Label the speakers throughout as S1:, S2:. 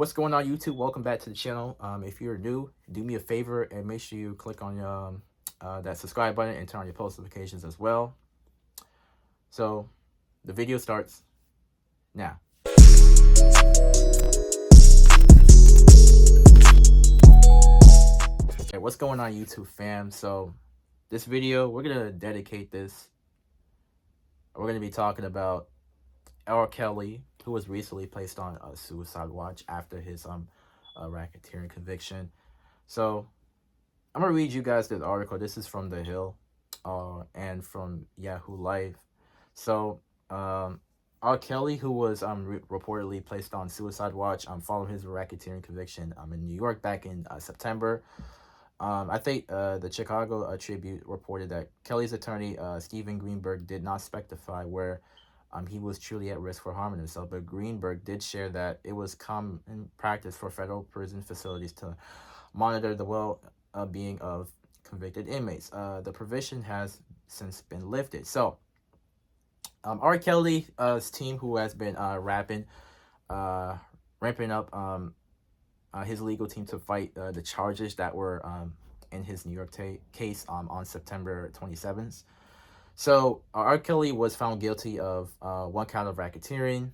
S1: What's going on, YouTube? Welcome back to the channel. If you're new, do me a favor and make sure you click on that subscribe button and turn on your post notifications as well. So the video starts now. Okay, what's going on, YouTube fam? So this video, we're gonna dedicate this. We're gonna be talking about R. Kelly, who was recently placed on a suicide watch after his racketeering conviction. So I'm gonna read you guys this article. This is from The Hill, and from Yahoo Life. So, R. Kelly, who was reportedly placed on suicide watch, following his racketeering conviction, in New York back in September. I think the Chicago Tribune reported that Kelly's attorney, Stephen Greenberg, did not specify where he was truly at risk for harming himself, but Greenberg did share that it was common practice for federal prison facilities to monitor the well-being of convicted inmates. The provision has since been lifted. So, R. Kelly's team, who has been ramping up his legal team to fight the charges that were in his New York case on September 27th. So, R. Kelly was found guilty of 1 count of racketeering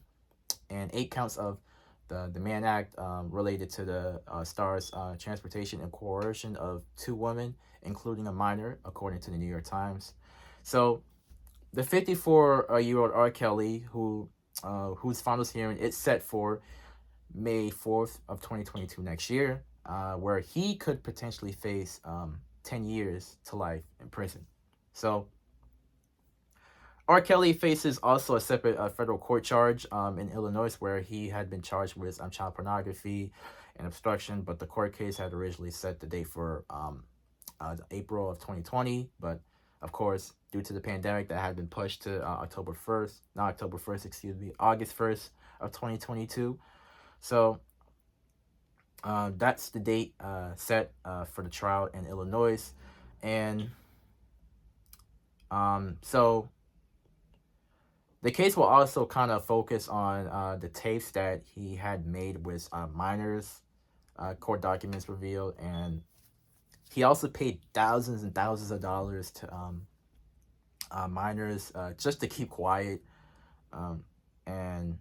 S1: and 8 counts of the Mann Act related to the star's transportation and coercion of 2 women, including a minor, according to the New York Times. So, the 54-year-old R. Kelly, whose finals hearing is set for May 4th of 2022 next year, where he could potentially face 10 years to life in prison. So, R. Kelly faces also a separate federal court charge in Illinois, where he had been charged with child pornography and obstruction, but the court case had originally set the date for April of 2020, but of course, due to the pandemic, that had been pushed to August 1st of 2022. So that's the date set for the trial in Illinois. And so the case will also kind of focus on the tapes that he had made with minors, court documents revealed, and he also paid thousands and thousands of dollars to minors just to keep quiet. And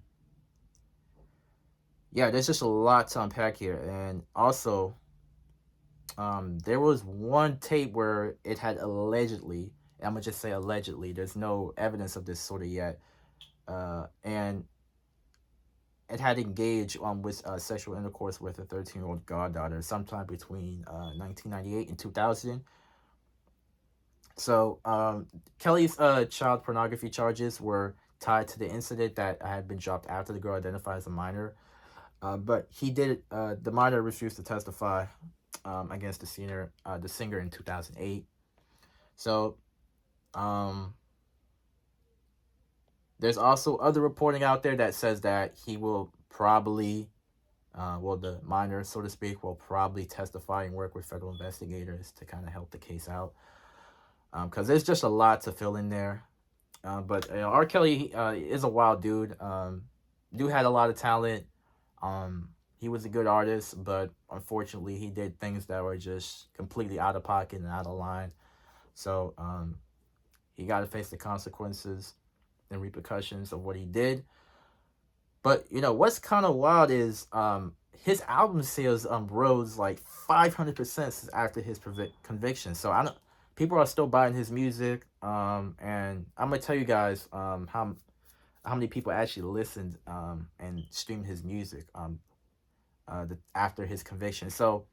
S1: yeah, there's just a lot to unpack here. And also, there was one tape where it had allegedly, I'm gonna just say allegedly, there's no evidence of this sort of yet, and it had engaged with sexual intercourse with a 13-year-old goddaughter sometime between 1998 and 2000. So Kelly's child pornography charges were tied to the incident that had been dropped after the girl identified as a minor. But the minor refused to testify against the singer in 2008. So there's also other reporting out there that says that he will probably, the minor, so to speak, will probably testify and work with federal investigators to kind of help the case out. Because there's just a lot to fill in there. But R. Kelly is a wild dude. Dude had a lot of talent. He was a good artist, but unfortunately, he did things that were just completely out of pocket and out of line. So he got to face the consequences and repercussions of what he did. But what's kind of wild is his album sales rose like 500% after his conviction. So people are still buying his music. And I'm gonna tell you guys how many people actually listened and streamed his music after his conviction. So,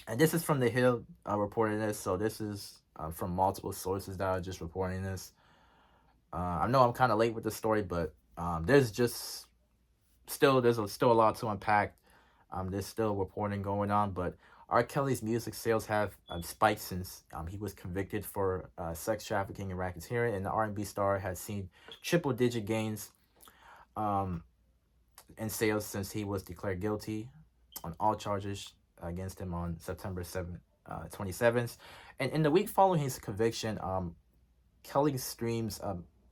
S1: and this is from The Hill reporting this. So this is from multiple sources that are just reporting this. I know I'm kind of late with the story, but there's still a lot to unpack. There's still reporting going on, but R. Kelly's music sales have spiked since he was convicted for sex trafficking and racketeering, and the R&B star has seen triple-digit gains in sales since he was declared guilty on all charges against him on September 27th. And in the week following his conviction, Kelly's streams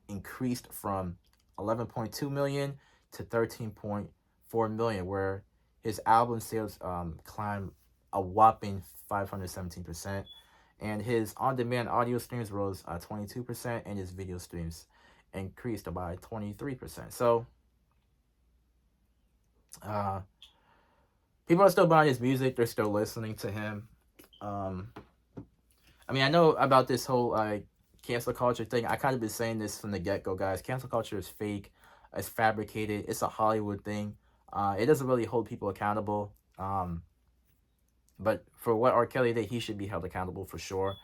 S1: increased from 11.2 million to 13.4 million, where his album sales climbed a whopping 517%, and his on-demand audio streams rose 22%, and his video streams increased by 23%. So uh, people are still buying his music. They're still listening to him. I mean, I know about this whole cancel culture thing. I kind of been saying this from the get-go, guys. Cancel culture is fake. It's fabricated. It's a Hollywood thing. It doesn't really hold people accountable. But for what R. Kelly did, he should be held accountable for sure.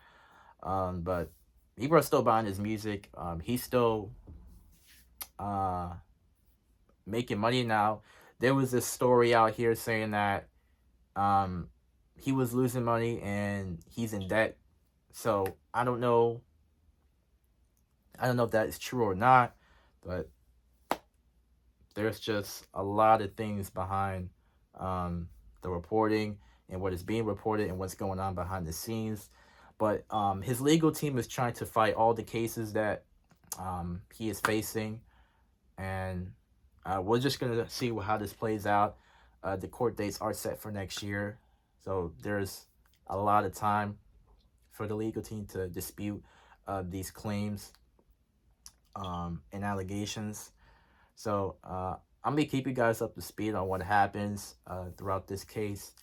S1: But people are still buying his music. He's still making money now. There was this story out here saying that he was losing money and he's in debt. So I don't know. I don't know if that is true or not, but there's just a lot of things behind the reporting and what is being reported and what's going on behind the scenes. But his legal team is trying to fight all the cases that he is facing, and we're just gonna see how this plays out. The court dates are set for next year, so there's a lot of time for the legal team to dispute these claims and allegations. So I'm gonna keep you guys up to speed on what happens throughout this case.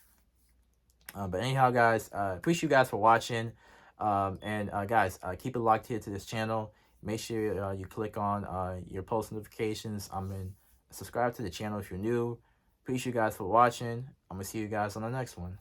S1: But anyhow, guys, appreciate you guys for watching. And guys, keep it locked here to this channel. Make sure you click on your post notifications. Subscribe to the channel if you're new. Appreciate you guys for watching. I'm gonna see you guys on the next one.